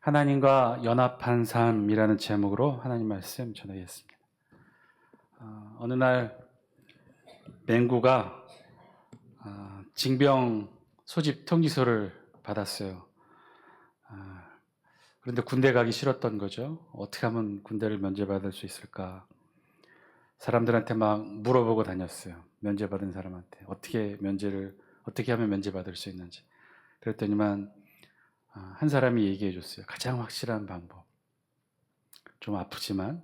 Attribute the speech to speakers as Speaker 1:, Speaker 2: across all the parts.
Speaker 1: 하나님과 연합한 삶이라는 제목으로 하나님 말씀 전하겠습니다. 어느 날 맹구가 징병 소집 통지서를 받았어요. 그런데 군대 가기 싫었던 거죠. 어떻게 하면 군대를 면제받을 수 있을까? 사람들한테 막 물어보고 다녔어요. 면제받은 사람한테 어떻게 하면 면제받을 수 있는지. 그랬더니만 한 사람이 얘기해 줬어요. 가장 확실한 방법. 좀 아프지만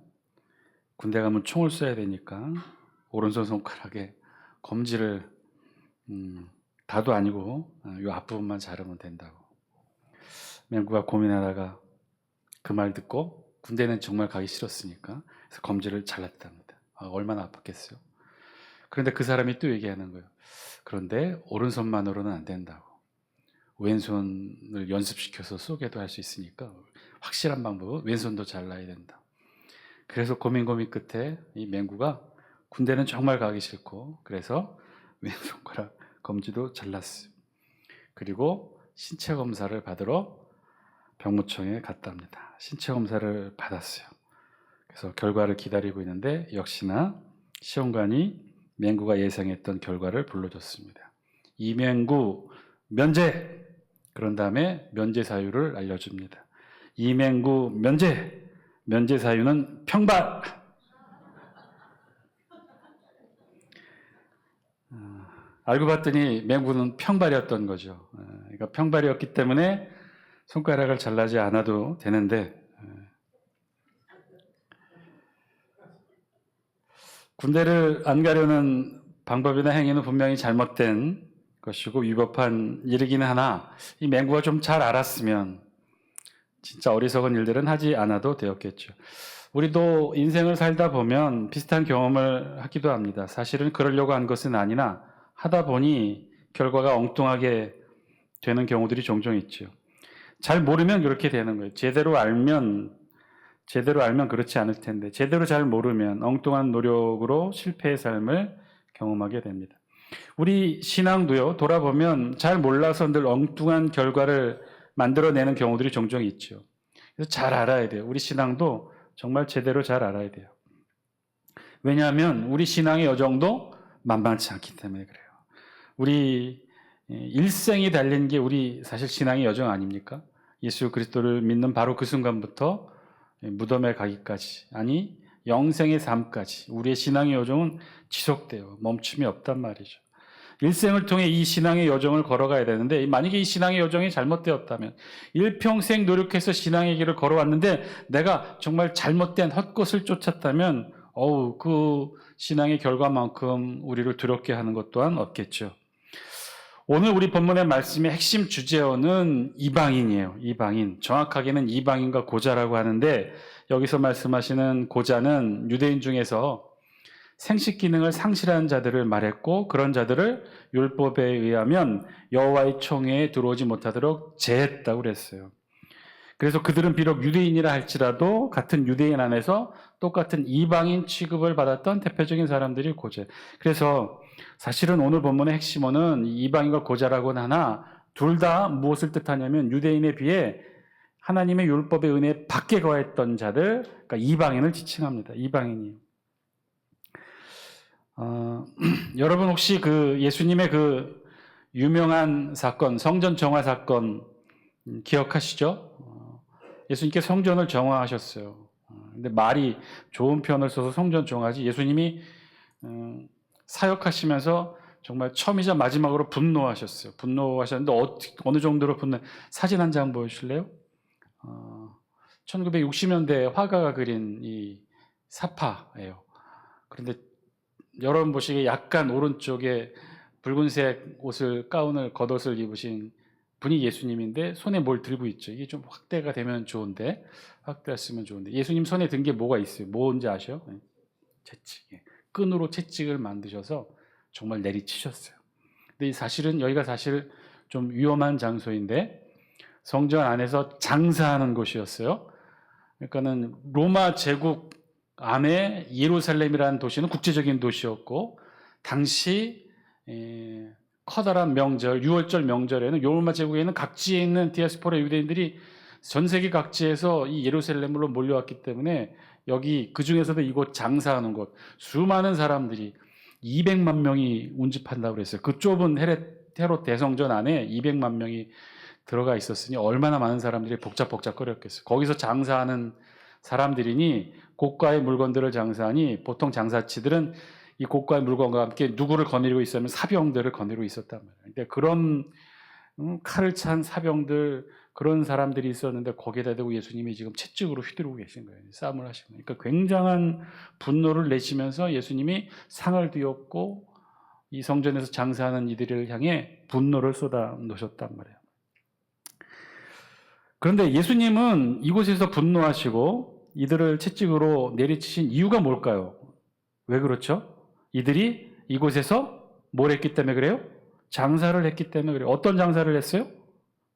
Speaker 1: 군대 가면 총을 쏴야 되니까 오른손 손가락에 검지를 다도 아니고 이 앞부분만 자르면 된다고. 맹구가 고민하다가 그 말 듣고 군대는 정말 가기 싫었으니까 그래서 검지를 잘랐답니다. 얼마나 아팠겠어요. 그런데 그 사람이 또 얘기하는 거예요. 그런데 오른손만으로는 안 된다고. 왼손을 연습시켜서 쏘게도 할 수 있으니까 확실한 방법은 왼손도 잘라야 된다. 그래서 고민 끝에 이 맹구가 군대는 정말 가기 싫고 그래서 왼손가락 검지도 잘랐어요. 그리고 신체 검사를 받으러 병무청에 갔답니다. 신체 검사를 받았어요. 그래서 결과를 기다리고 있는데 역시나 시험관이 맹구가 예상했던 결과를 불러줬습니다. 이맹구 면제! 그런 다음에 면제 사유를 알려줍니다. 이맹구 면제 사유는 평발! 알고 봤더니 맹구는 평발이었던 거죠. 그러니까 평발이었기 때문에 손가락을 잘라지 않아도 되는데 군대를 안 가려는 방법이나 행위는 분명히 잘못된 것이고 위법한 일이기는 하나 이 맹구가 좀 잘 알았으면 진짜 어리석은 일들은 하지 않아도 되었겠죠. 우리도 인생을 살다 보면 비슷한 경험을 하기도 합니다. 사실은 그러려고 한 것은 아니나 하다 보니 결과가 엉뚱하게 되는 경우들이 종종 있죠. 잘 모르면 그렇게 되는 거예요. 제대로 알면 그렇지 않을 텐데 제대로 잘 모르면 엉뚱한 노력으로 실패의 삶을 경험하게 됩니다. 우리 신앙도요, 돌아보면 잘 몰라서 늘 엉뚱한 결과를 만들어내는 경우들이 종종 있죠. 그래서 잘 알아야 돼요. 우리 신앙도 정말 제대로 잘 알아야 돼요. 왜냐하면 우리 신앙의 여정도 만만치 않기 때문에 그래요. 우리 일생이 달린 게 우리 사실 신앙의 여정 아닙니까? 예수 그리스도를 믿는 바로 그 순간부터 무덤에 가기까지, 아니 영생의 삶까지 우리의 신앙의 여정은 지속돼요. 멈춤이 없단 말이죠. 일생을 통해 이 신앙의 여정을 걸어가야 되는데 만약에 이 신앙의 여정이 잘못되었다면 일평생 노력해서 신앙의 길을 걸어왔는데 내가 정말 잘못된 헛것을 쫓았다면 그 신앙의 결과만큼 우리를 두렵게 하는 것 또한 없겠죠. 오늘 우리 본문의 말씀의 핵심 주제어는 이방인이에요. 이방인. 정확하게는 이방인과 고자라고 하는데 여기서 말씀하시는 고자는 유대인 중에서 생식 기능을 상실한 자들을 말했고 그런 자들을 율법에 의하면 여호와의 총회에 들어오지 못하도록 제했다고 그랬어요. 그래서 그들은 비록 유대인이라 할지라도 같은 유대인 안에서 똑같은 이방인 취급을 받았던 대표적인 사람들이 고자. 그래서 사실은 오늘 본문의 핵심어는 이방인과 고자라고는 하나 둘 다 무엇을 뜻하냐면 유대인에 비해 하나님의 율법의 은혜 밖에 거했던 자들, 그러니까 이방인을 지칭합니다. 이방인이요. 여러분 혹시 그 예수님의 그 유명한 사건, 성전 정화 사건 기억하시죠? 예수님께 성전을 정화하셨어요. 근데 말이 좋은 표현을 써서 성전 정화지 예수님이 사역하시면서 정말 처음이자 마지막으로 분노하셨어요. 분노하셨는데 어느 정도로 사진 한 장 보여주실래요? 1960년대 화가가 그린 이 사파예요. 그런데 여러분 보시기에 약간 오른쪽에 붉은색 겉옷을 입으신 분이 예수님인데 손에 뭘 들고 있죠. 이게 좀 확대가 되면 좋은데 확대했으면 좋은데 예수님 손에 든 게 뭐가 있어요? 뭔지 아셔? 채찍. 끈으로 채찍을 만드셔서 정말 내리치셨어요. 근데 사실은 여기가 사실 좀 위험한 장소인데 성전 안에서 장사하는 곳이었어요. 그러니까는 로마 제국 안에 예루살렘이라는 도시는 국제적인 도시였고 당시 커다란 명절, 6월절 명절에는 로마 제국에 있는 각지에 있는 디아스포라 유대인들이 전 세계 각지에서 이 예루살렘으로 몰려왔기 때문에 여기 그 중에서도 이곳 장사하는 곳 수많은 사람들이 200만 명이 운집한다고 그랬어요. 그 좁은 헤롯 대성전 안에 200만 명이 들어가 있었으니 얼마나 많은 사람들이 복잡복잡거렸겠어요. 거기서 장사하는 사람들이니 고가의 물건들을 장사하니 보통 장사치들은 이 고가의 물건과 함께 누구를 거느리고 있었냐면 사병들을 거느리고 있었단 말이에요. 근데 그런 칼을 찬 사병들 그런 사람들이 있었는데 거기에다 대고 예수님이 지금 채찍으로 휘두르고 계신 거예요. 싸움을 하시는 거예요. 그러니까 굉장한 분노를 내시면서 예수님이 상을 뒤엎고 이 성전에서 장사하는 이들을 향해 분노를 쏟아 놓으셨단 말이에요. 그런데 예수님은 이곳에서 분노하시고 이들을 채찍으로 내리치신 이유가 뭘까요? 왜 그렇죠? 이들이 이곳에서 뭘 했기 때문에 그래요? 장사를 했기 때문에 그래요. 어떤 장사를 했어요?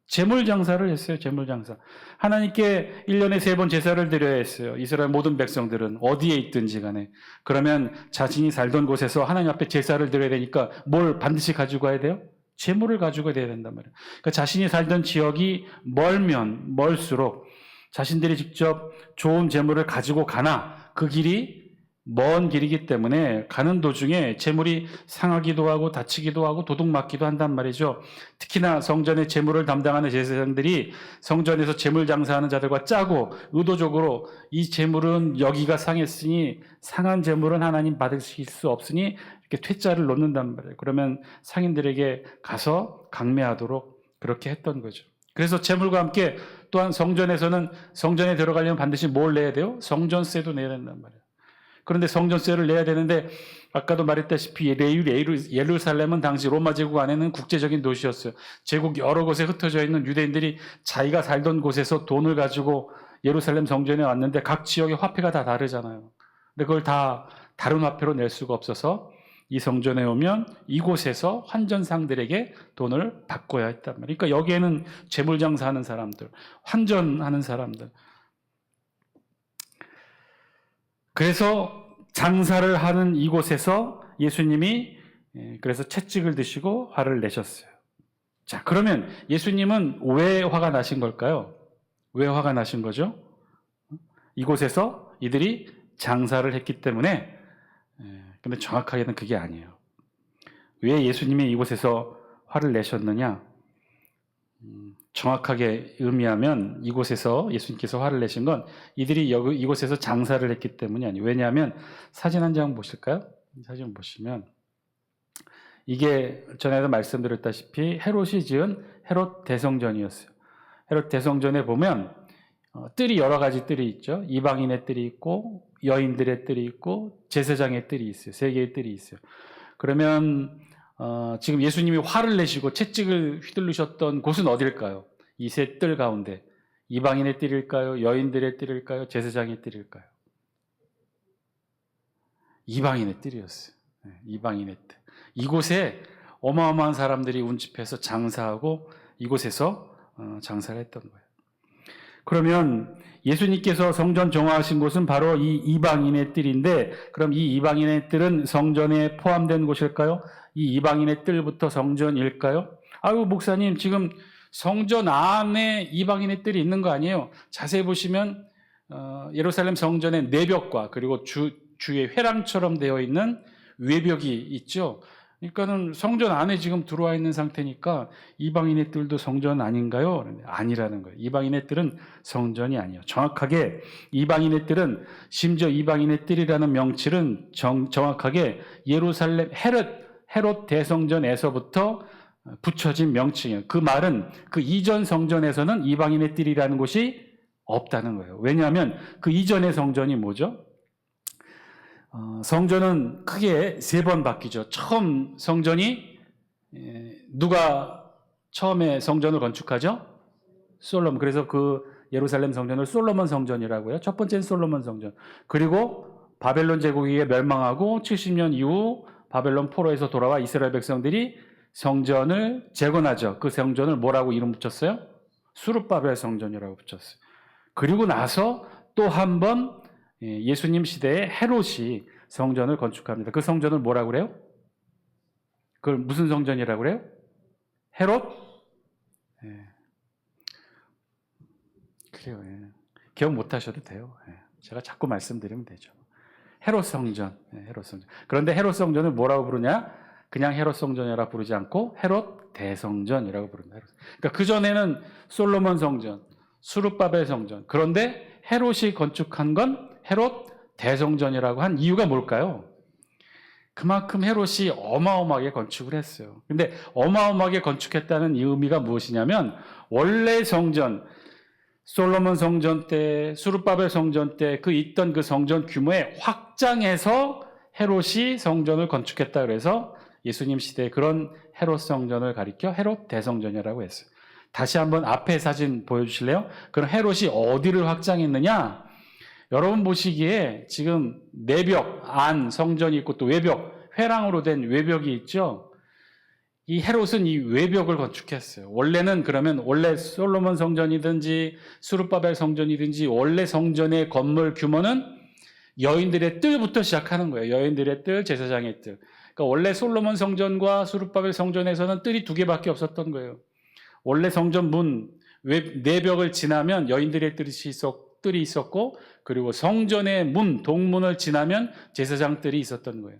Speaker 1: 재물 장사를 했어요. 재물 장사. 하나님께 1년에 3번 제사를 드려야 했어요. 이스라엘 모든 백성들은 어디에 있든지 간에. 그러면 자신이 살던 곳에서 하나님 앞에 제사를 드려야 되니까 뭘 반드시 가지고 가야 돼요? 재물을 가지고 가야 된단 말이에요. 그러니까 자신이 살던 지역이 멀면 멀수록 자신들이 직접 좋은 재물을 가지고 가나 그 길이 먼 길이기 때문에 가는 도중에 재물이 상하기도 하고 다치기도 하고 도둑맞기도 한단 말이죠. 특히나 성전의 재물을 담당하는 제사장들이 성전에서 재물 장사하는 자들과 짜고 의도적으로 이 재물은 여기가 상했으니 상한 재물은 하나님 받으실 수 없으니 이렇게 퇴짜를 놓는단 말이에요. 그러면 상인들에게 가서 강매하도록 그렇게 했던 거죠. 그래서 재물과 함께 또한 성전에서는 성전에 들어가려면 반드시 뭘 내야 돼요? 성전세도 내야 된단 말이에요. 그런데 성전세를 내야 되는데 아까도 말했다시피 예루살렘은 당시 로마 제국 안에는 국제적인 도시였어요. 제국 여러 곳에 흩어져 있는 유대인들이 자기가 살던 곳에서 돈을 가지고 예루살렘 성전에 왔는데 각 지역의 화폐가 다 다르잖아요. 근데 그걸 다 다른 화폐로 낼 수가 없어서 이 성전에 오면 이곳에서 환전상들에게 돈을 바꿔야 했단 말이에요. 그러니까 여기에는 재물장사하는 사람들, 환전하는 사람들. 그래서 장사를 하는 이곳에서 예수님이 그래서 채찍을 드시고 화를 내셨어요. 자, 그러면 예수님은 왜 화가 나신 걸까요? 왜 화가 나신 거죠? 이곳에서 이들이 장사를 했기 때문에. 근데 정확하게는 그게 아니에요. 왜 예수님이 이곳에서 화를 내셨느냐? 정확하게 의미하면 이곳에서 예수님께서 화를 내신 건 이들이 이곳에서 장사를 했기 때문이 아니에요. 왜냐하면 사진 한 장 보실까요? 사진 보시면 이게 전에도 말씀드렸다시피 헤롯이 지은 헤롯 대성전이었어요. 헤롯 대성전에 보면 뜰이 여러 가지 뜰이 있죠. 이방인의 뜰이 있고 여인들의 뜰이 있고 제사장의 뜰이 있어요. 3개의 뜰이 있어요. 그러면 지금 예수님이 화를 내시고 채찍을 휘둘르셨던 곳은 어딜까요? 이 세 뜰 가운데 이방인의 뜰일까요? 여인들의 뜰일까요? 제사장의 뜰일까요? 이방인의 뜰이었어요. 이방인의 뜰. 이곳에 어마어마한 사람들이 운집해서 장사하고 이곳에서 장사를 했던 거예요. 그러면 예수님께서 성전 정화하신 곳은 바로 이 이방인의 뜰인데 그럼 이 이방인의 뜰은 성전에 포함된 곳일까요? 이 이방인의 뜰부터 성전일까요? 아유 목사님 지금 성전 안에 이방인의 뜰이 있는 거 아니에요? 자세히 보시면 예루살렘 성전의 내벽과 그리고 주의 회랑처럼 되어 있는 외벽이 있죠. 그러니까는 성전 안에 지금 들어와 있는 상태니까 이방인의 뜰도 성전 아닌가요? 아니라는 거예요. 이방인의 뜰은 성전이 아니에요. 정확하게 이방인의 뜰은 심지어 이방인의 뜰이라는 명칭은 정확하게 예루살렘 헤롯 대성전에서부터 붙여진 명칭이에요. 그 말은 그 이전 성전에서는 이방인의 뜰이라는 곳이 없다는 거예요. 왜냐하면 그 이전의 성전이 뭐죠? 성전은 크게 3번 바뀌죠. 처음 성전이 누가 처음에 성전을 건축하죠? 솔로몬. 그래서 그 예루살렘 성전을 솔로몬 성전이라고 해요. 첫 번째는 솔로몬 성전. 그리고 바벨론 제국이 멸망하고 70년 이후 바벨론 포로에서 돌아와 이스라엘 백성들이 성전을 재건하죠. 그 성전을 뭐라고 이름 붙였어요? 수룹바벨 성전이라고 붙였어요. 그리고 나서 또 한 번 예수님 시대에 헤롯이 성전을 건축합니다. 그 성전을 뭐라고 그래요? 그걸 무슨 성전이라고 그래요? 헤롯? 그래요. 예. 기억 못 하셔도 돼요. 예. 제가 자꾸 말씀드리면 되죠. 헤롯 성전. 예, 헤롯 성전. 그런데 헤롯 성전을 뭐라고 부르냐? 그냥 헤롯 성전이라 부르지 않고 헤롯 대성전이라고 부릅니다. 그러니까 그 전에는 솔로몬 성전, 수르바벨 성전. 그런데 헤롯이 건축한 건 헤롯 대성전이라고 한 이유가 뭘까요? 그만큼 헤롯이 어마어마하게 건축을 했어요. 근데 어마어마하게 건축했다는 이 의미가 무엇이냐면 원래 성전, 솔로몬 성전 때, 수르바벨 성전 때 그 있던 그 성전 규모에 확장해서 헤롯이 성전을 건축했다 그래서 예수님 시대에 그런 헤롯 성전을 가리켜 헤롯 대성전이라고 했어요. 다시 한번 앞에 사진 보여주실래요? 그럼 헤롯이 어디를 확장했느냐? 여러분 보시기에 지금 내벽 안 성전이 있고 또 외벽, 회랑으로 된 외벽이 있죠. 이 헤롯은 이 외벽을 건축했어요. 원래는 그러면 원래 솔로몬 성전이든지 수르바벨 성전이든지 원래 성전의 건물 규모는 여인들의 뜰부터 시작하는 거예요. 여인들의 뜰, 제사장의 뜰. 그러니까 원래 솔로몬 성전과 수르바벨 성전에서는 뜰이 2개밖에 없었던 거예요. 원래 성전 문 내벽을 지나면 여인들의 뜰이 있었고 그리고 성전의 문, 동문을 지나면 제사장 뜰이 있었던 거예요.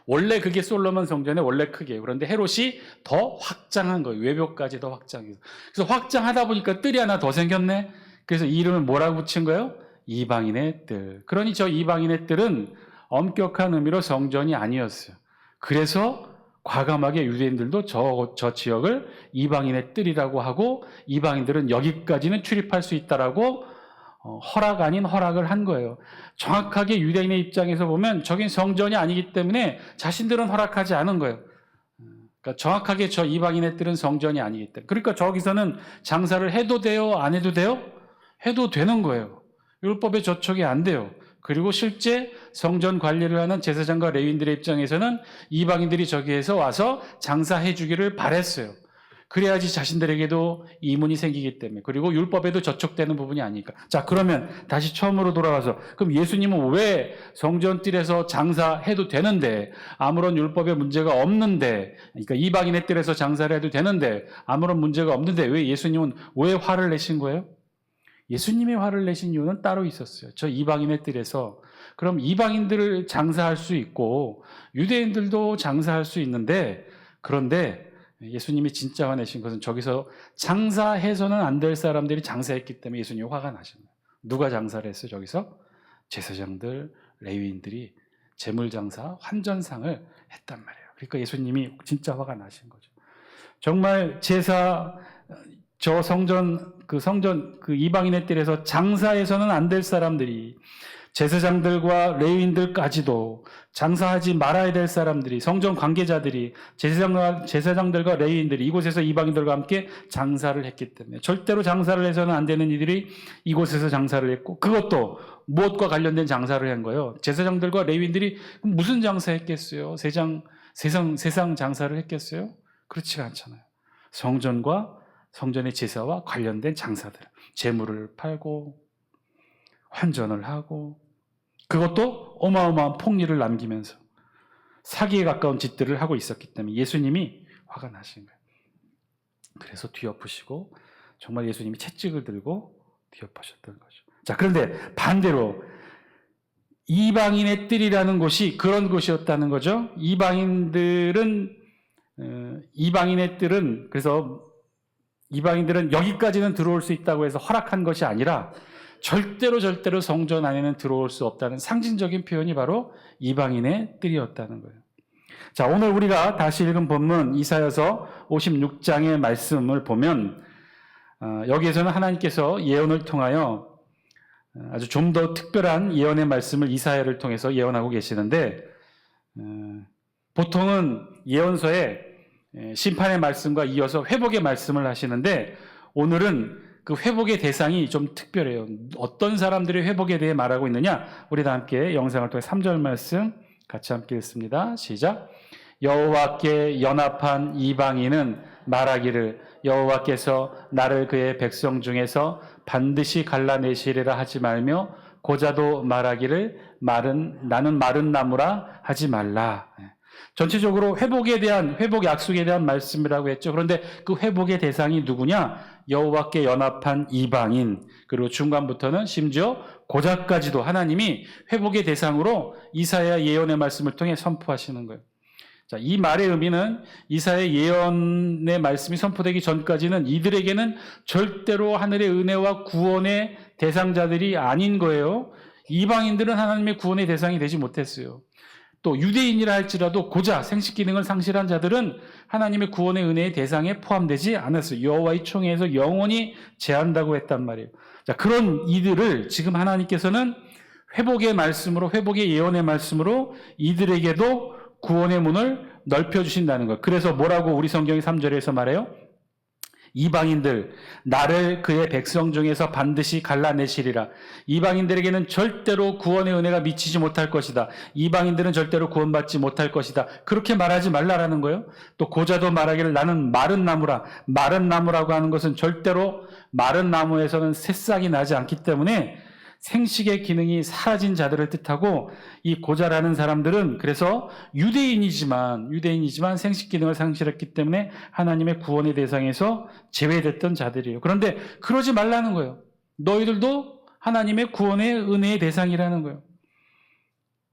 Speaker 1: 원래 그게 솔로몬 성전의 원래 크기예요. 그런데 헤롯이 더 확장한 거예요. 외벽까지 더 확장해서. 그래서 확장하다 보니까 뜰이 하나 더 생겼네. 그래서 이 이름을 뭐라고 붙인 거예요? 이방인의 뜰. 그러니 저 이방인의 뜰은 엄격한 의미로 성전이 아니었어요. 그래서 과감하게 유대인들도 저 지역을 이방인의 뜰이라고 하고 이방인들은 여기까지는 출입할 수 있다라고 허락 아닌 허락을 한 거예요. 정확하게 유대인의 입장에서 보면 저긴 성전이 아니기 때문에 자신들은 허락하지 않은 거예요. 그러니까 정확하게 저 이방인의 뜰은 성전이 아니기 때문에. 그러니까 저기서는 장사를 해도 돼요? 안 해도 돼요? 해도 되는 거예요. 율법의 저촉이 안 돼요. 그리고 실제 성전 관리를 하는 제사장과 레위인들의 입장에서는 이방인들이 저기에서 와서 장사해 주기를 바랬어요. 그래야지 자신들에게도 이문이 생기기 때문에. 그리고 율법에도 저촉되는 부분이 아니니까. 자, 그러면 다시 처음으로 돌아가서 그럼 예수님은 왜 성전 뜰에서 장사해도 되는데 아무런 율법에 문제가 없는데 그러니까 이방인의 뜰에서 장사를 해도 되는데 아무런 문제가 없는데 왜 예수님은 왜 화를 내신 거예요? 예수님이 화를 내신 이유는 따로 있었어요. 저 이방인의 뜰에서 그럼 이방인들을 장사할 수 있고 유대인들도 장사할 수 있는데 그런데 예수님이 진짜 화내신 것은 저기서 장사해서는 안 될 사람들이 장사했기 때문에 예수님이 화가 나신 거예요. 누가 장사를 했어요? 저기서 제사장들, 레위인들이 재물장사, 환전상을 했단 말이에요. 그러니까 예수님이 진짜 화가 나신 거죠. 정말 저 성전 그 이방인의 뜰에서 장사해서는 안 될 사람들이 제사장들과 레위인들까지도 장사하지 말아야 될 사람들이 성전 관계자들이 제사장들과 레위인들이 이곳에서 이방인들과 함께 장사를 했기 때문에 절대로 장사를 해서는 안 되는 이들이 이곳에서 장사를 했고 그것도 무엇과 관련된 장사를 한 거예요. 제사장들과 레위인들이 무슨 장사했겠어요? 세상 장사를 했겠어요? 그렇지가 않잖아요. 성전과 성전의 제사와 관련된 장사들, 재물을 팔고 환전을 하고 그것도 어마어마한 폭리를 남기면서 사기에 가까운 짓들을 하고 있었기 때문에 예수님이 화가 나신 거예요. 그래서 뒤엎으시고 정말 예수님이 채찍을 들고 뒤엎으셨던 거죠. 자, 그런데 반대로 이방인의 뜰이라는 곳이 그런 곳이었다는 거죠. 이방인의 뜰은 그래서 이방인들은 여기까지는 들어올 수 있다고 해서 허락한 것이 아니라 절대로 성전 안에는 들어올 수 없다는 상징적인 표현이 바로 이방인의 뜰이었다는 거예요. 자, 오늘 우리가 다시 읽은 본문 이사야서 56장의 말씀을 보면 여기에서는 하나님께서 예언을 통하여 아주 좀 더 특별한 예언의 말씀을 이사야를 통해서 예언하고 계시는데 보통은 예언서에 심판의 말씀과 이어서 회복의 말씀을 하시는데 오늘은 그 회복의 대상이 좀 특별해요. 어떤 사람들이 회복에 대해 말하고 있느냐? 우리 다 함께 영상을 통해 3절 말씀 같이 함께 읽습니다. 시작. 여호와께 연합한 이방인은 말하기를 여호와께서 나를 그의 백성 중에서 반드시 갈라내시리라 하지 말며 고자도 말하기를 나는 마른 나무라 하지 말라. 전체적으로 회복 약속에 대한 말씀이라고 했죠. 그런데 그 회복의 대상이 누구냐? 여호와께 연합한 이방인, 그리고 중간부터는 심지어 고자까지도 하나님이 회복의 대상으로 이사야 예언의 말씀을 통해 선포하시는 거예요. 자, 이 말의 의미는 이사야 예언의 말씀이 선포되기 전까지는 이들에게는 절대로 하늘의 은혜와 구원의 대상자들이 아닌 거예요. 이방인들은 하나님의 구원의 대상이 되지 못했어요. 또 유대인이라 할지라도 고자 생식 기능을 상실한 자들은 하나님의 구원의 은혜의 대상에 포함되지 않았어요. 여호와의 총회에서 영원히 제한다고 했단 말이에요. 자, 그런 이들을 지금 하나님께서는 회복의 말씀으로, 회복의 예언의 말씀으로 이들에게도 구원의 문을 넓혀주신다는 거예요. 그래서 뭐라고 우리 성경이 3절에서 말해요? 이방인들, 나를 그의 백성 중에서 반드시 갈라내시리라. 이방인들에게는 절대로 구원의 은혜가 미치지 못할 것이다. 이방인들은 절대로 구원받지 못할 것이다. 그렇게 말하지 말라라는 거예요. 또 고자도 말하기를 나는 마른 나무라. 마른 나무라고 하는 것은 절대로 마른 나무에서는 새싹이 나지 않기 때문에 생식의 기능이 사라진 자들을 뜻하고, 이 고자라는 사람들은 그래서 유대인이지만 생식 기능을 상실했기 때문에 하나님의 구원의 대상에서 제외됐던 자들이에요. 그런데 그러지 말라는 거예요. 너희들도 하나님의 구원의 은혜의 대상이라는 거예요.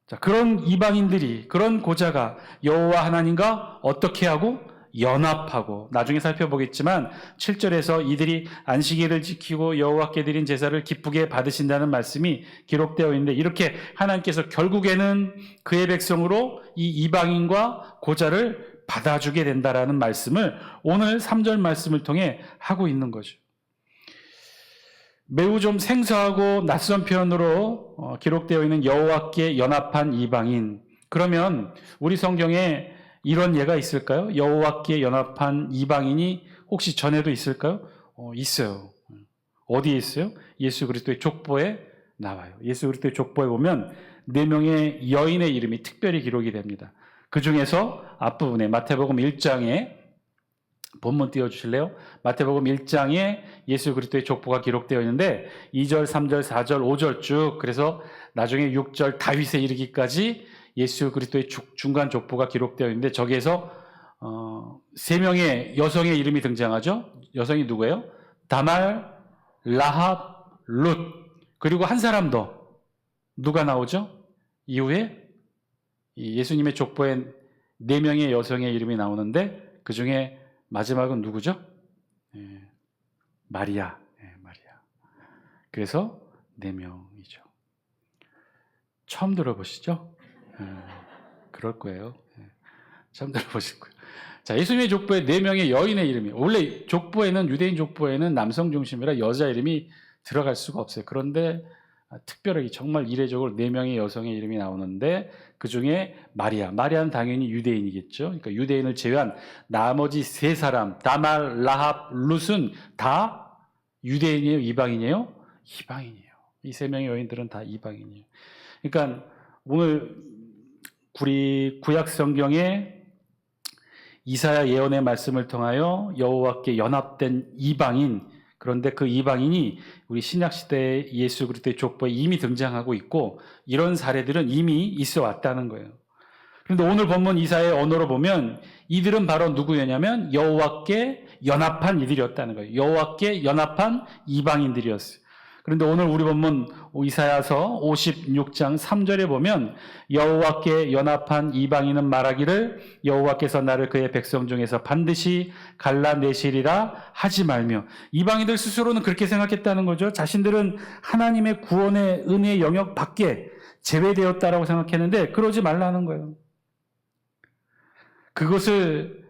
Speaker 1: 자, 그런 이방인들이, 그런 고자가 여호와 하나님과 어떻게 하고? 연합하고, 나중에 살펴보겠지만 7절에서 이들이 안식일을 지키고 여호와께 드린 제사를 기쁘게 받으신다는 말씀이 기록되어 있는데, 이렇게 하나님께서 결국에는 그의 백성으로 이 이방인과 고자를 받아주게 된다라는 말씀을 오늘 3절 말씀을 통해 하고 있는 거죠. 매우 좀 생소하고 낯선 표현으로 기록되어 있는 여호와께 연합한 이방인. 그러면 우리 성경에 이런 예가 있을까요? 여호와께 연합한 이방인이 혹시 전에도 있을까요? 있어요. 어디에 있어요? 예수 그리스도의 족보에 나와요. 예수 그리스도의 족보에 보면 4명의 여인의 이름이 특별히 기록이 됩니다. 그 중에서 앞부분에 마태복음 1장에 본문 띄워주실래요? 마태복음 1장에 예수 그리스도의 족보가 기록되어 있는데 2절, 3절, 4절, 5절 쭉, 그래서 나중에 6절 다윗에 이르기까지 예수 그리스도의 중간 족보가 기록되어 있는데, 저기에서 3명의 여성의 이름이 등장하죠. 여성이 누구예요? 다말, 라합, 룻. 그리고 한 사람 더. 누가 나오죠? 이후에 예수님의 족보에 4명의 여성의 이름이 나오는데, 그 중에 마지막은 누구죠? 마리아. 마리아. 그래서 4명이죠. 처음 들어보시죠? 그럴 거예요. 처음 들어보실 거예요. 자, 예수님의 족보에 4명의 여인의 이름이, 원래 족보에는, 유대인 족보에는 남성 중심이라 여자 이름이 들어갈 수가 없어요. 그런데 특별하게 정말 이례적으로 4명의 여성의 이름이 나오는데, 그 중에 마리아는 당연히 유대인이겠죠. 그러니까 유대인을 제외한 나머지 3사람, 다말, 라합, 룻은 다 유대인이에요? 이방인이에요? 이방인이에요. 이 3명의 여인들은 다 이방인이에요. 그러니까 오늘 우리 구약 성경에 이사야 예언의 말씀을 통하여 여호와께 연합된 이방인, 그런데 그 이방인이 우리 신약시대의 예수 그리스도의 족보에 이미 등장하고 있고, 이런 사례들은 이미 있어 왔다는 거예요. 그런데 오늘 본문 이사야의 언어로 보면 이들은 바로 누구였냐면 여호와께 연합한 이들이었다는 거예요. 여호와께 연합한 이방인들이었어요. 그런데 오늘 우리 본문 이사야서 56장 3절에 보면 여호와께 연합한 이방인은 말하기를 여호와께서 나를 그의 백성 중에서 반드시 갈라내시리라 하지 말며, 이방인들 스스로는 그렇게 생각했다는 거죠. 자신들은 하나님의 구원의 은혜의 영역 밖에 제외되었다라고 생각했는데 그러지 말라는 거예요. 그것을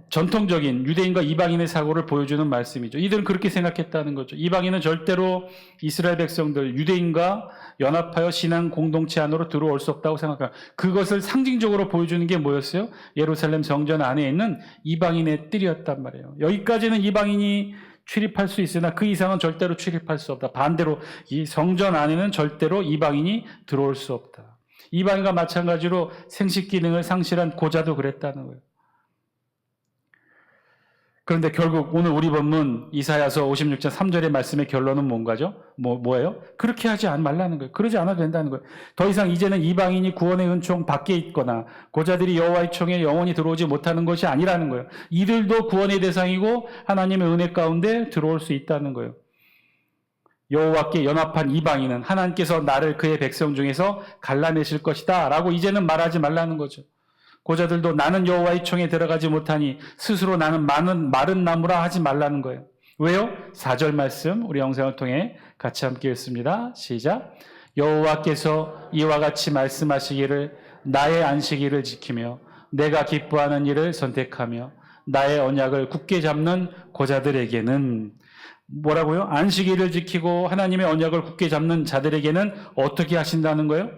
Speaker 1: 전통적인 유대인과 이방인의 사고를 보여주는 말씀이죠. 이들은 그렇게 생각했다는 거죠. 이방인은 절대로 이스라엘 백성들, 유대인과 연합하여 신앙 공동체 안으로 들어올 수 없다고 생각해요. 그것을 상징적으로 보여주는 게 뭐였어요? 예루살렘 성전 안에 있는 이방인의 뜰이었단 말이에요. 여기까지는 이방인이 출입할 수 있으나 그 이상은 절대로 출입할 수 없다. 반대로 이 성전 안에는 절대로 이방인이 들어올 수 없다. 이방인과 마찬가지로 생식 기능을 상실한 고자도 그랬다는 거예요. 그런데 결국 오늘 우리 본문 이사야서 56장 3절의 말씀의 결론은 뭔가죠? 뭐예요? 그렇게 하지 말라는 거예요. 그러지 않아도 된다는 거예요. 더 이상 이제는 이방인이 구원의 은총 밖에 있거나 고자들이 여호와의 총에 영원히 들어오지 못하는 것이 아니라는 거예요. 이들도 구원의 대상이고 하나님의 은혜 가운데 들어올 수 있다는 거예요. 여호와께 연합한 이방인은 하나님께서 나를 그의 백성 중에서 갈라내실 것이다 라고 이제는 말하지 말라는 거죠. 고자들도 나는 여호와의 총에 들어가지 못하니 스스로 나는 마른 나무라 하지 말라는 거예요. 왜요? 4절 말씀 우리 영상을 통해 같이 함께 읽습니다. 시작. 여호와께서 이와 같이 말씀하시기를 나의 안식일을 지키며 내가 기뻐하는 일을 선택하며 나의 언약을 굳게 잡는 고자들에게는 뭐라고요? 안식일을 지키고 하나님의 언약을 굳게 잡는 자들에게는 어떻게 하신다는 거예요?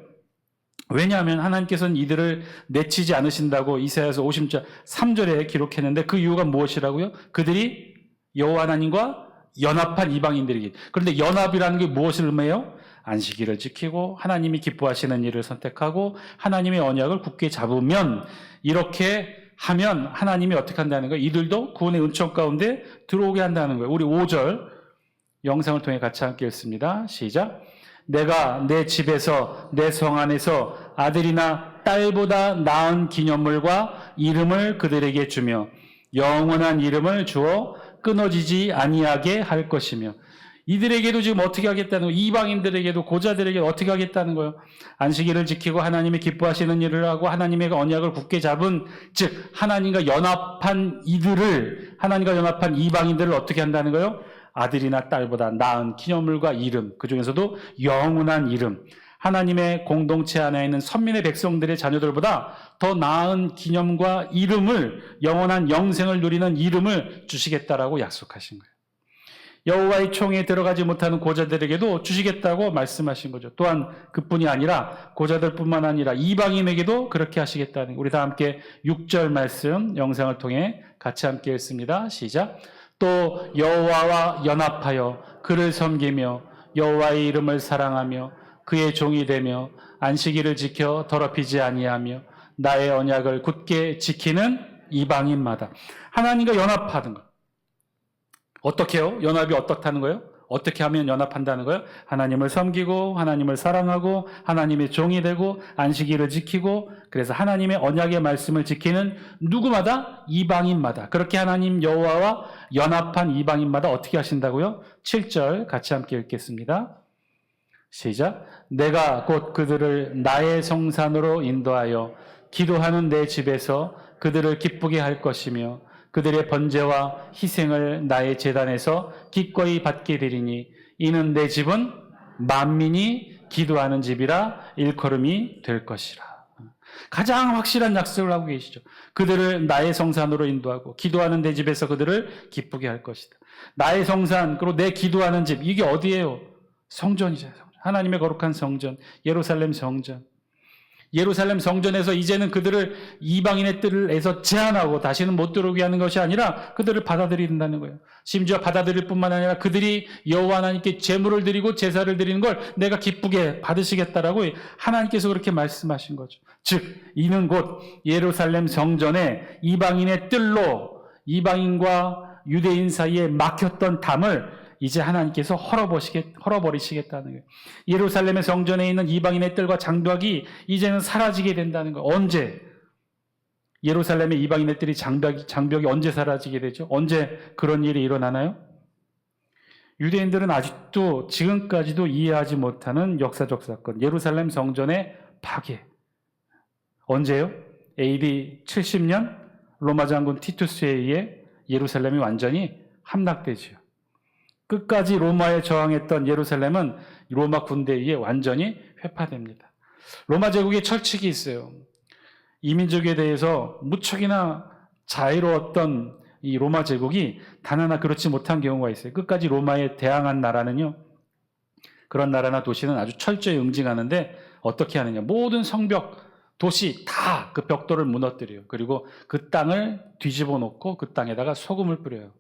Speaker 1: 왜냐하면 하나님께서는 이들을 내치지 않으신다고 이사야서 50장 3절에 기록했는데 그 이유가 무엇이라고요? 그들이 여호와 하나님과 연합한 이방인들이기. 그런데 연합이라는 게 무엇을 의미해요? 안식일을 지키고 하나님이 기뻐하시는 일을 선택하고 하나님의 언약을 굳게 잡으면 이렇게 하면 하나님이 어떻게 한다는 거예요? 이들도 구원의 은총 가운데 들어오게 한다는 거예요. 우리 5절 영상을 통해 같이 함께 읽습니다. 시작. 내가 내 집에서 내 성 안에서 아들이나 딸보다 나은 기념물과 이름을 그들에게 주며 영원한 이름을 주어 끊어지지 아니하게 할 것이며 이들에게도 지금 어떻게 하겠다는 거예요? 이방인들에게도 고자들에게 어떻게 하겠다는 거예요? 안식일을 지키고 하나님이 기뻐하시는 일을 하고 하나님의 언약을 굳게 잡은 즉 하나님과 연합한 이들을 하나님과 연합한 이방인들을 어떻게 한다는 거예요? 아들이나 딸보다 나은 기념물과 이름, 그중에서도 영원한 이름, 하나님의 공동체 안에 있는 선민의 백성들의 자녀들보다 더 나은 기념과 이름을 영원한 영생을 누리는 이름을 주시겠다라고 약속하신 거예요. 여호와의 총에 들어가지 못하는 고자들에게도 주시겠다고 말씀하신 거죠. 또한 그뿐이 아니라 고자들뿐만 아니라 이방인에게도 그렇게 하시겠다는 거예요. 우리 다 함께 6절 말씀 영상을 통해 같이 함께 읽습니다. 시작. 또 여호와와 연합하여 그를 섬기며 여호와의 이름을 사랑하며 그의 종이 되며 안식일을 지켜 더럽히지 아니하며 나의 언약을 굳게 지키는 이방인마다 하나님과 연합하는 것. 어떻게 해요? 연합이 어떻다는 거예요? 어떻게 하면 연합한다는 거예요? 하나님을 섬기고 하나님을 사랑하고 하나님의 종이 되고 안식일을 지키고 그래서 하나님의 언약의 말씀을 지키는 누구마다 이방인마다 그렇게 하나님 여호와와 연합한 이방인마다 어떻게 하신다고요? 7절 같이 함께 읽겠습니다. 시작. 내가 곧 그들을 나의 성산으로 인도하여 기도하는 내 집에서 그들을 기쁘게 할 것이며 그들의 번제와 희생을 나의 제단에서 기꺼이 받게 되리니 이는 내 집은 만민이 기도하는 집이라 일컬음이 될 것이라. 가장 확실한 약속을 하고 계시죠. 그들을 나의 성산으로 인도하고 기도하는 내 집에서 그들을 기쁘게 할 것이다. 나의 성산 그리고 내 기도하는 집 이게 어디예요? 성전이죠. 하나님의 거룩한 성전, 예루살렘 성전. 예루살렘 성전에서 이제는 그들을 이방인의 뜰에서 제한하고 다시는 못 들어오게 하는 것이 아니라 그들을 받아들인다는 거예요. 심지어 받아들일 뿐만 아니라 그들이 여호와 하나님께 제물을 드리고 제사를 드리는 걸 내가 기쁘게 받으시겠다라고 하나님께서 그렇게 말씀하신 거죠. 즉 이는 곧 예루살렘 성전에 이방인의 뜰로 이방인과 유대인 사이에 막혔던 담을 이제 하나님께서 헐어버리시겠다는 거예요. 예루살렘의 성전에 있는 이방인의 뜰과 장벽이 이제는 사라지게 된다는 거예요. 언제? 예루살렘의 이방인의 뜰이 장벽이 언제 사라지게 되죠? 언제 그런 일이 일어나나요? 유대인들은 아직도 지금까지도 이해하지 못하는 역사적 사건, 예루살렘 성전의 파괴. 언제요? AD 70년 로마 장군 티투스에 의해 예루살렘이 완전히 함락되지요. 끝까지 로마에 저항했던 예루살렘은 로마 군대에 의해 완전히 회파됩니다. 로마 제국의 철칙이 있어요. 이민족에 대해서 무척이나 자유로웠던 이 로마 제국이 단 하나 그렇지 못한 경우가 있어요. 끝까지 로마에 대항한 나라는요. 그런 나라나 도시는 아주 철저히 응징하는데 어떻게 하느냐. 모든 성벽, 도시 다 그 벽돌을 무너뜨려요. 그리고 그 땅을 뒤집어 놓고 그 땅에다가 소금을 뿌려요.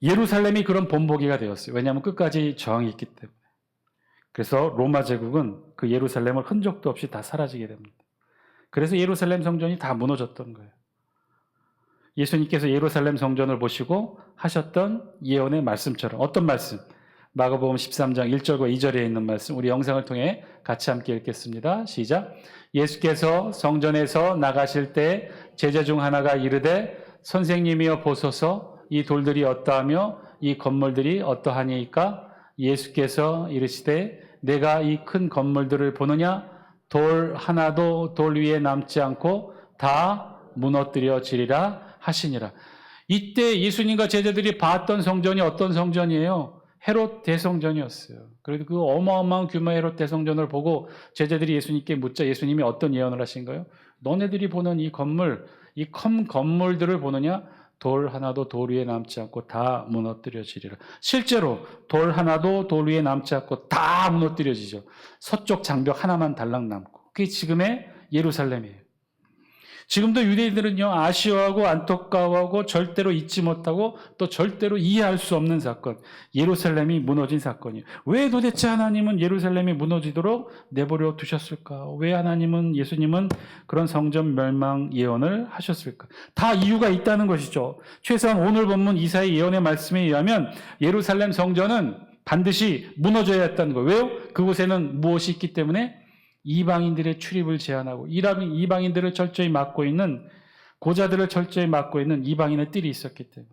Speaker 1: 예루살렘이 그런 본보기가 되었어요. 왜냐하면 끝까지 저항이 있기 때문에. 그래서 로마 제국은 그 예루살렘을 흔적도 없이 다 사라지게 됩니다. 그래서 예루살렘 성전이 다 무너졌던 거예요. 예수님께서 예루살렘 성전을 보시고 하셨던 예언의 말씀처럼. 어떤 말씀? 마가복음 13장 1절과 2절에 있는 말씀, 우리 영상을 통해 같이 함께 읽겠습니다. 시작. 예수께서 성전에서 나가실 때 제자 중 하나가 이르되 선생님이여 보소서 이 돌들이 어떠하며 이 건물들이 어떠하니이까? 예수께서 이르시되 내가 이 큰 건물들을 보느냐? 돌 하나도 돌 위에 남지 않고 다 무너뜨려지리라 하시니라. 이때 예수님과 제자들이 봤던 성전이 어떤 성전이에요? 헤롯 대성전이었어요. 그래도 그 어마어마한 규모의 헤롯 대성전을 보고 제자들이 예수님께 묻자 예수님이 어떤 예언을 하신 거예요? 너네들이 보는 이 건물, 이 큰 건물들을 보느냐? 돌 하나도 돌 위에 남지 않고 다 무너뜨려지리라. 실제로 돌 하나도 돌 위에 남지 않고 다 무너뜨려지죠. 서쪽 장벽 하나만 달랑 남고. 그게 지금의 예루살렘이에요. 지금도 유대인들은요, 아쉬워하고 안타까워하고 절대로 잊지 못하고 또 절대로 이해할 수 없는 사건, 예루살렘이 무너진 사건이에요. 왜 도대체 하나님은 예루살렘이 무너지도록 내버려 두셨을까? 왜 하나님은, 예수님은 그런 성전 멸망 예언을 하셨을까? 다 이유가 있다는 것이죠. 최소한 오늘 본문 이사야 예언의 말씀에 의하면 예루살렘 성전은 반드시 무너져야 했다는 거예요. 왜요? 그곳에는 무엇이 있기 때문에? 이방인들의 출입을 제한하고 이방인들을 철저히 막고 있는, 고자들을 철저히 막고 있는 이방인의 뜰이 있었기 때문에,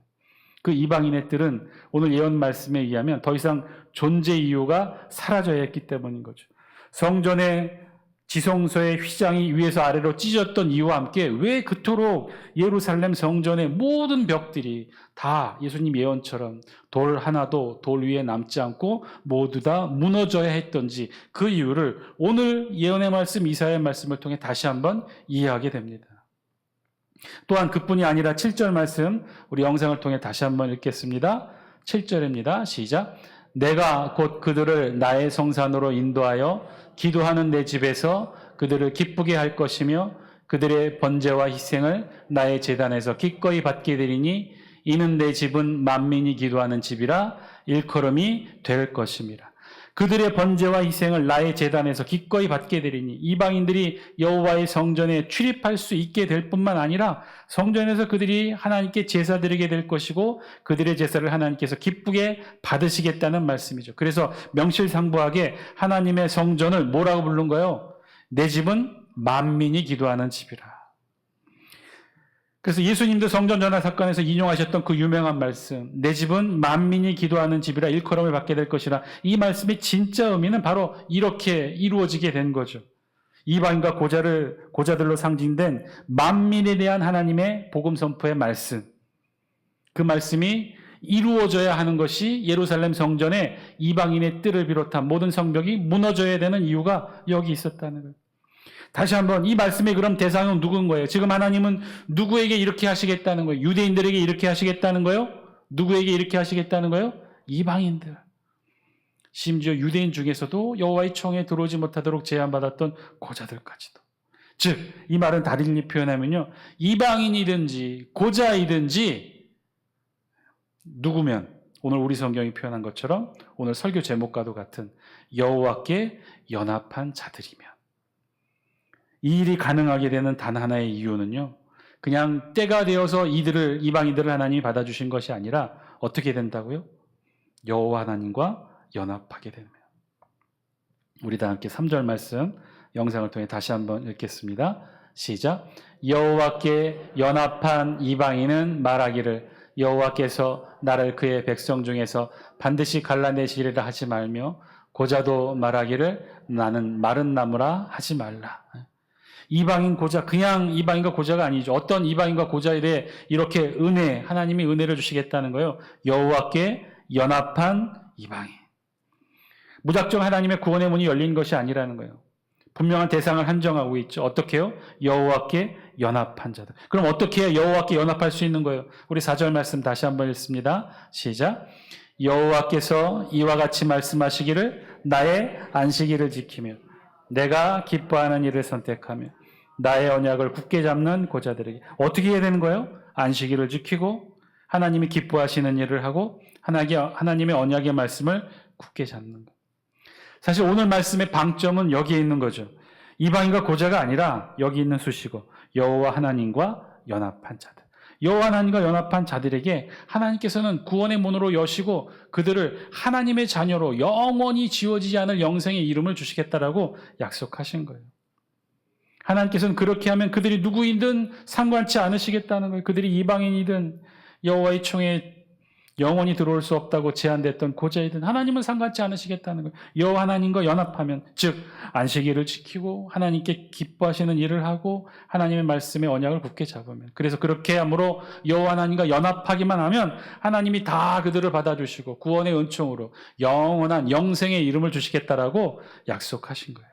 Speaker 1: 그 이방인의 뜰은 오늘 예언 말씀에 의하면 더 이상 존재 이유가 사라져야 했기 때문인 거죠. 성전의 지성소의 휘장이 위에서 아래로 찢어졌던 이유와 함께 왜 그토록 예루살렘 성전의 모든 벽들이 다 예수님 예언처럼 돌 하나도 돌 위에 남지 않고 모두 다 무너져야 했던지, 그 이유를 오늘 예언의 말씀, 이사야의 말씀을 통해 다시 한번 이해하게 됩니다. 또한 그뿐이 아니라 7절 말씀, 우리 영상을 통해 다시 한번 읽겠습니다. 7절입니다. 시작. 내가 곧 그들을 나의 성산으로 인도하여 기도하는 내 집에서 그들을 기쁘게 할 것이며 그들의 번제와 희생을 나의 제단에서 기꺼이 받게 되리니 이는 내 집은 만민이 기도하는 집이라 일컬음이 될 것임이라. 그들의 번제와 희생을 나의 제단에서 기꺼이 받게 되리니, 이방인들이 여호와의 성전에 출입할 수 있게 될 뿐만 아니라 성전에서 그들이 하나님께 제사 드리게 될 것이고 그들의 제사를 하나님께서 기쁘게 받으시겠다는 말씀이죠. 그래서 명실상부하게 하나님의 성전을 뭐라고 부른 거예요? 내 집은 만민이 기도하는 집이라. 그래서 예수님도 성전 전환 사건에서 인용하셨던 그 유명한 말씀, 내 집은 만민이 기도하는 집이라 일컬음을 받게 될 것이라, 이 말씀의 진짜 의미는 바로 이렇게 이루어지게 된 거죠. 이방인과 고자들로 상징된 만민에 대한 하나님의 복음 선포의 말씀, 그 말씀이 이루어져야 하는 것이 예루살렘 성전의 이방인의 뜰을 비롯한 모든 성벽이 무너져야 되는 이유가 여기 있었다는 거예요. 다시 한번, 이 말씀의 그럼 대상은 누군 거예요? 지금 하나님은 누구에게 이렇게 하시겠다는 거예요? 유대인들에게 이렇게 하시겠다는 거예요? 누구에게 이렇게 하시겠다는 거예요? 이방인들. 심지어 유대인 중에서도 여호와의 청에 들어오지 못하도록 제한받았던 고자들까지도. 즉, 이 말은 다르게 표현하면요, 이방인이든지 고자이든지 누구면, 오늘 우리 성경이 표현한 것처럼 오늘 설교 제목과도 같은 여호와께 연합한 자들이면, 이 일이 가능하게 되는 단 하나의 이유는요, 그냥 때가 되어서 이방인들을 하나님이 받아주신 것이 아니라 어떻게 된다고요? 여호와 하나님과 연합하게 됩니다. 우리 다 함께 3절 말씀 영상을 통해 다시 한번 읽겠습니다. 시작. 여호와께 연합한 이방인은 말하기를 여호와께서 나를 그의 백성 중에서 반드시 갈라내시리라 하지 말며, 고자도 말하기를 나는 마른 나무라 하지 말라. 이방인 고자, 그냥 이방인과 고자가 아니죠. 어떤 이방인과 고자에 대해 이렇게 하나님이 은혜를 주시겠다는 거예요. 여호와께 연합한 이방인. 무작정 하나님의 구원의 문이 열린 것이 아니라는 거예요. 분명한 대상을 한정하고 있죠. 어떻게 해요? 여호와께 연합한 자들. 그럼 어떻게 해야 여호와께 연합할 수 있는 거예요? 우리 4절 말씀 다시 한번 읽습니다. 시작. 여호와께서 이와 같이 말씀하시기를 나의 안식일을 지키며 내가 기뻐하는 일을 선택하며 나의 언약을 굳게 잡는 고자들에게. 어떻게 해야 되는 거예요? 안식일을 지키고 하나님이 기뻐하시는 일을 하고 하나님의 언약의 말씀을 굳게 잡는 것. 사실 오늘 말씀의 방점은 여기에 있는 거죠. 이방인과 고자가 아니라 여기 있는 수식어, 여호와 하나님과 연합한 자들. 여호와 하나님과 연합한 자들에게 하나님께서는 구원의 문으로 여시고 그들을 하나님의 자녀로 영원히 지워지지 않을 영생의 이름을 주시겠다라고 약속하신 거예요. 하나님께서는 그렇게 하면 그들이 누구이든 상관치 않으시겠다는 거예요. 그들이 이방인이든 여호와의 총에 영원히 들어올 수 없다고 제한됐던 고자이든 하나님은 상관치 않으시겠다는 거예요. 여호와 하나님과 연합하면, 즉 안식일을 지키고 하나님께 기뻐하시는 일을 하고 하나님의 말씀에 언약을 굳게 잡으면, 그래서 그렇게 함으로 여호와 하나님과 연합하기만 하면 하나님이 다 그들을 받아주시고 구원의 은총으로 영원한 영생의 이름을 주시겠다라고 약속하신 거예요.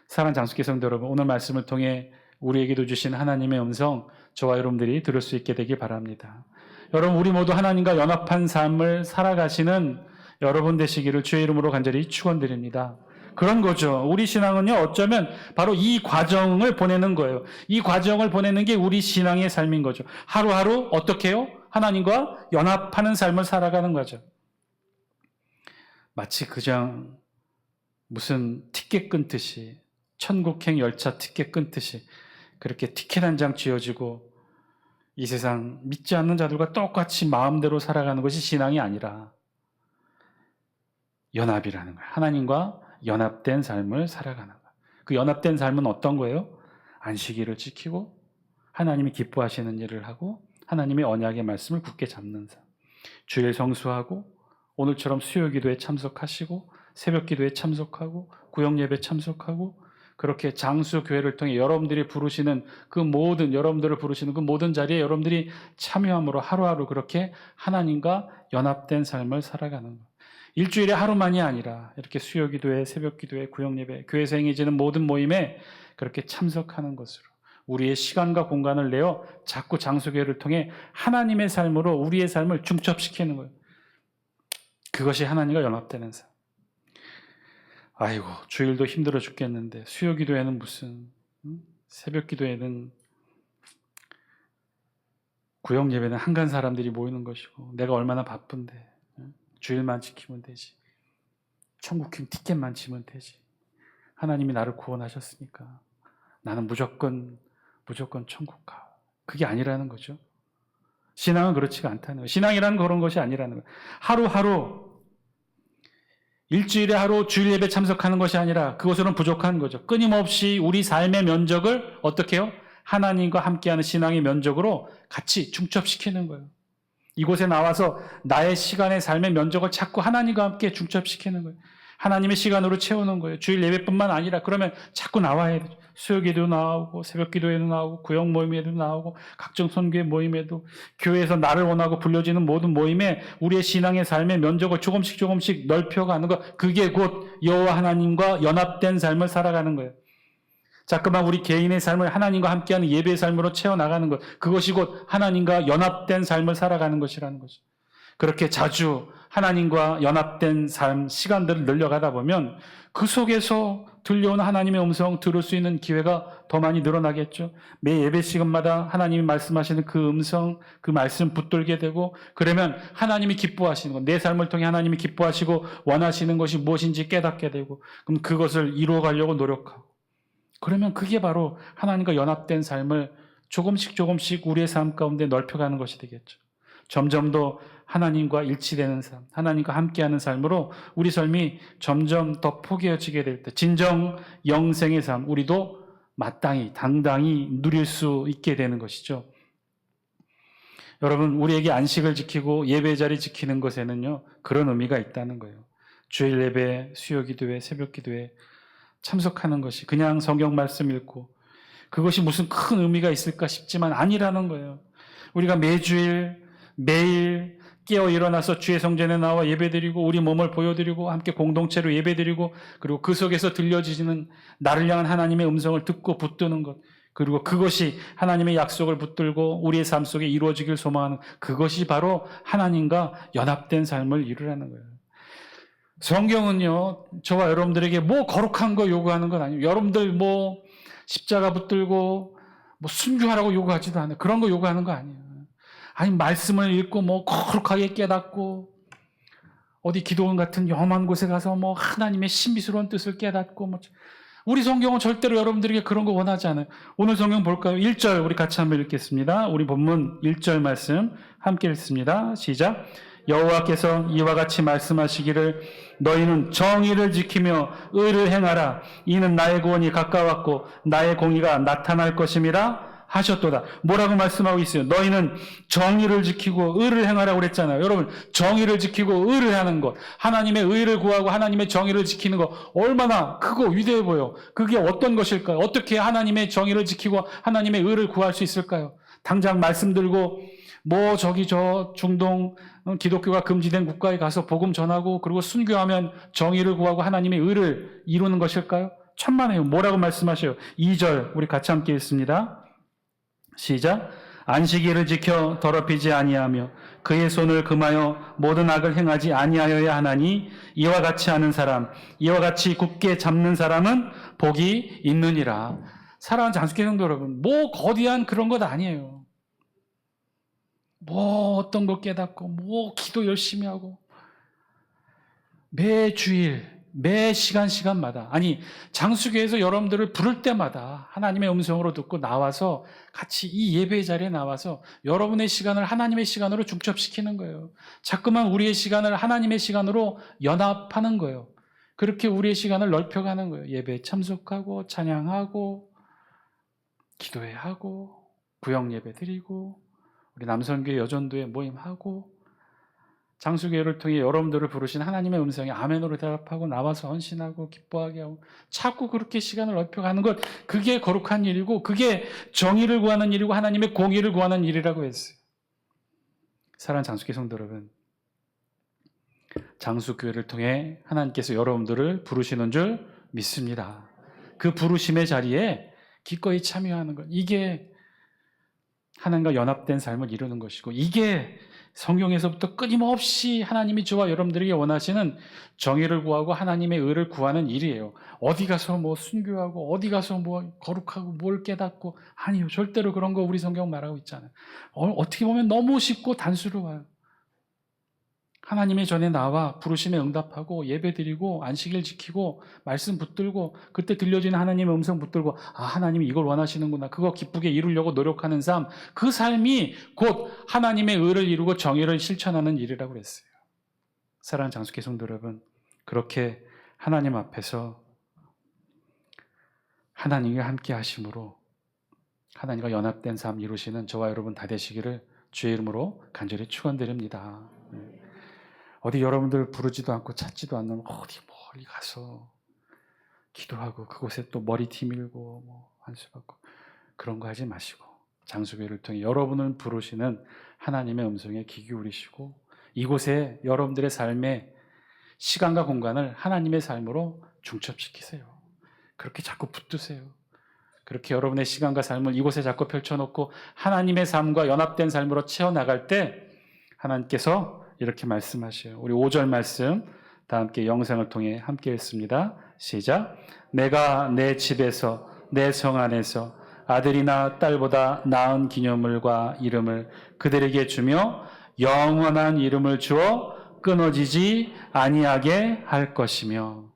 Speaker 1: 사랑하는 장수교 성도 여러분, 오늘 말씀을 통해 우리에게도 주신 하나님의 음성, 저와 여러분들이 들을 수 있게 되길 바랍니다. 여러분, 우리 모두 하나님과 연합한 삶을 살아가시는 여러분 되시기를 주의 이름으로 간절히 축원드립니다. 그런 거죠. 우리 신앙은요, 어쩌면 바로 이 과정을 보내는 거예요. 이 과정을 보내는 게 우리 신앙의 삶인 거죠. 하루하루 어떻게 해요? 하나님과 연합하는 삶을 살아가는 거죠. 마치 그냥 무슨 티켓 끊듯이, 천국행 열차 티켓 끊듯이 그렇게 티켓 한 장 쥐어지고 이 세상 믿지 않는 자들과 똑같이 마음대로 살아가는 것이 신앙이 아니라 연합이라는 거예요. 하나님과 연합된 삶을 살아가는 거예요. 그 연합된 삶은 어떤 거예요? 안식일을 지키고 하나님이 기뻐하시는 일을 하고 하나님의 언약의 말씀을 굳게 잡는 삶. 주일 성수하고 오늘처럼 수요기도에 참석하시고 새벽기도에 참석하고 구역예배 참석하고 그렇게 장수교회를 통해 여러분들이 부르시는 그 모든, 여러분들을 부르시는 그 모든 자리에 여러분들이 참여함으로 하루하루 그렇게 하나님과 연합된 삶을 살아가는 것. 일주일에 하루만이 아니라 이렇게 수요기도회, 새벽기도회, 구역예배, 교회에서 행해지는 모든 모임에 그렇게 참석하는 것으로 우리의 시간과 공간을 내어 자꾸 장수교회를 통해 하나님의 삶으로 우리의 삶을 중첩시키는 거예요. 그것이 하나님과 연합되는 삶. 아이고, 주일도 힘들어 죽겠는데 수요기도에는 무슨, 새벽기도에는, 구역예배는 한간 사람들이 모이는 것이고 내가 얼마나 바쁜데 주일만 지키면 되지, 천국행 티켓만 지면 되지, 하나님이 나를 구원하셨으니까 나는 무조건 천국 가. 그게 아니라는 거죠. 신앙은 그렇지가 않다는 거예요. 신앙이라는 그런 것이 아니라는 거예요. 하루하루, 일주일에 하루 주일 예배 참석하는 것이 아니라 그것으로는 부족한 거죠. 끊임없이 우리 삶의 면적을 어떻게 해요? 하나님과 함께하는 신앙의 면적으로 같이 중첩시키는 거예요. 이곳에 나와서 나의 시간의 삶의 면적을 자꾸 하나님과 함께 중첩시키는 거예요. 하나님의 시간으로 채우는 거예요. 주일 예배뿐만 아니라 그러면 자꾸 나와야 돼요. 수요기도 나오고 새벽기도에도 나오고 구역 모임에도 나오고 각종 선교회 모임에도, 교회에서 나를 원하고 불려지는 모든 모임에 우리의 신앙의 삶의 면적을 조금씩 넓혀가는 것, 그게 곧 여호와 하나님과 연합된 삶을 살아가는 거예요. 자꾸만 우리 개인의 삶을 하나님과 함께하는 예배의 삶으로 채워나가는 것, 그것이 곧 하나님과 연합된 삶을 살아가는 것이라는 거죠. 그렇게 자주 하나님과 연합된 삶, 시간들을 늘려가다 보면 그 속에서 들려오는 하나님의 음성 들을 수 있는 기회가 더 많이 늘어나겠죠. 매 예배 시간마다 하나님이 말씀하시는 그 음성, 그 말씀 붙들게 되고, 그러면 하나님이 기뻐하시는 것, 내 삶을 통해 하나님이 기뻐하시고 원하시는 것이 무엇인지 깨닫게 되고, 그럼 그것을 이루어가려고 노력하고, 그러면 그게 바로 하나님과 연합된 삶을 조금씩 우리의 삶 가운데 넓혀가는 것이 되겠죠. 점점 더 하나님과 일치되는 삶, 하나님과 함께하는 삶으로 우리 삶이 점점 더 포개어지게 될 때 진정 영생의 삶, 우리도 마땅히 당당히 누릴 수 있게 되는 것이죠. 여러분, 우리에게 안식을 지키고 예배 자리 지키는 것에는요, 그런 의미가 있다는 거예요. 주일 예배, 수요기도회, 새벽기도회 참석하는 것이 그냥 성경 말씀 읽고 그것이 무슨 큰 의미가 있을까 싶지만 아니라는 거예요. 우리가 매주일 매일 깨어 일어나서 주의 성전에 나와 예배드리고 우리 몸을 보여드리고 함께 공동체로 예배드리고, 그리고 그 속에서 들려지는 나를 향한 하나님의 음성을 듣고 붙드는 것, 그리고 그것이 하나님의 약속을 붙들고 우리의 삶 속에 이루어지길 소망하는, 그것이 바로 하나님과 연합된 삶을 이루라는 거예요. 성경은요, 저와 여러분들에게 뭐 거룩한 거 요구하는 건 아니에요. 여러분들 뭐 십자가 붙들고 뭐 순교하라고 요구하지도 않아요. 그런 거 요구하는 거 아니에요. 아니, 말씀을 읽고 뭐 거룩하게 깨닫고 어디 기도원 같은 험한 곳에 가서 뭐 하나님의 신비스러운 뜻을 깨닫고 뭐 우리 성경은 절대로 여러분들에게 그런 거 원하지 않아요. 오늘 성경 볼까요? 1절 우리 같이 한번 읽겠습니다. 우리 본문 1절 말씀 함께 읽습니다. 시작. 여호와께서 이와 같이 말씀하시기를 너희는 정의를 지키며 의를 행하라. 이는 나의 구원이 가까웠고 나의 공의가 나타날 것임이라 하셨도다. 뭐라고 말씀하고 있어요? 너희는 정의를 지키고 의를 행하라고 그랬잖아요. 여러분, 정의를 지키고 의를 하는 것, 하나님의 의를 구하고 하나님의 정의를 지키는 것 얼마나 크고 위대해 보여. 그게 어떤 것일까요? 어떻게 하나님의 정의를 지키고 하나님의 의를 구할 수 있을까요? 당장 말씀 들고 뭐 저기 저 중동 기독교가 금지된 국가에 가서 복음 전하고 그리고 순교하면 정의를 구하고 하나님의 의를 이루는 것일까요? 천만에요. 뭐라고 말씀하셔요? 2절 우리 같이 함께 읽습니다. 시작. 안식일을 지켜 더럽히지 아니하며 그의 손을 금하여 모든 악을 행하지 아니하여야 하나니 이와 같이 하는 사람, 이와 같이 굳게 잡는 사람은 복이 있느니라. 사랑하는 장수교 성도 여러분, 뭐 거대한 그런 것 아니에요. 뭐 어떤 거 깨닫고 뭐 기도 열심히 하고 매 주일 매 시간마다 아니 장수교에서 여러분들을 부를 때마다 하나님의 음성으로 듣고 나와서 같이 이 예배 자리에 나와서 여러분의 시간을 하나님의 시간으로 중첩시키는 거예요. 자꾸만 우리의 시간을 하나님의 시간으로 연합하는 거예요. 그렇게 우리의 시간을 넓혀가는 거예요. 예배에 참석하고 찬양하고 기도회 하고 구역 예배 드리고 우리 남선교회 여전도회 모임하고 장수교회를 통해 여러분들을 부르신 하나님의 음성에 아멘으로 대답하고 나와서 헌신하고 기뻐하게 하고 자꾸 그렇게 시간을 넓혀가는 것, 그게 거룩한 일이고 그게 정의를 구하는 일이고 하나님의 공의를 구하는 일이라고 했어요. 사랑하는 장수교회 성도 여러분, 장수교회를 통해 하나님께서 여러분들을 부르시는 줄 믿습니다. 그 부르심의 자리에 기꺼이 참여하는 것, 이게 하나님과 연합된 삶을 이루는 것이고 이게 성경에서부터 끊임없이 하나님이 저와 여러분들에게 원하시는 정의를 구하고 하나님의 의를 구하는 일이에요. 어디 가서 뭐 순교하고 어디 가서 뭐 거룩하고 뭘 깨닫고 아니요. 절대로 그런 거 우리 성경 말하고 있잖아요. 어떻게 보면 너무 쉽고 단수로워요. 하나님의 전에 나와 부르심에 응답하고 예배드리고 안식일 지키고 말씀 붙들고 그때 들려지는 하나님의 음성 붙들고 아 하나님이 이걸 원하시는구나 그거 기쁘게 이루려고 노력하는 삶, 그 삶이 곧 하나님의 의를 이루고 정의를 실천하는 일이라고 그랬어요. 사랑하는 장수교회 성도 여러분, 그렇게 하나님 앞에서 하나님과 함께 하심으로 하나님과 연합된 삶 이루시는 저와 여러분 다 되시기를 주의 이름으로 간절히 축원드립니다. 어디 여러분들 부르지도 않고 찾지도 않는 어디 멀리 가서 기도하고 그곳에 또 머리티 밀고 뭐 한수 받고 그런 거 하지 마시고 장수교회를 통해 여러분을 부르시는 하나님의 음성에 귀 기울이시고 이곳에 여러분들의 삶의 시간과 공간을 하나님의 삶으로 중첩시키세요. 그렇게 자꾸 붙드세요. 그렇게 여러분의 시간과 삶을 이곳에 자꾸 펼쳐놓고 하나님의 삶과 연합된 삶으로 채워나갈 때 하나님께서 이렇게 말씀하셔요. 우리 5절 말씀 다 함께 영상을 통해 함께 읽습니다. 시작. 내가 내 집에서 내 성 안에서 아들이나 딸보다 나은 기념물과 이름을 그들에게 주며 영원한 이름을 주어 끊어지지 아니하게 할 것이며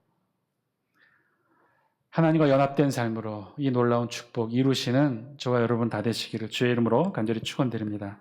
Speaker 1: 하나님과 연합된 삶으로 이 놀라운 축복 이루시는 저와 여러분 다 되시기를 주의 이름으로 간절히 축원드립니다.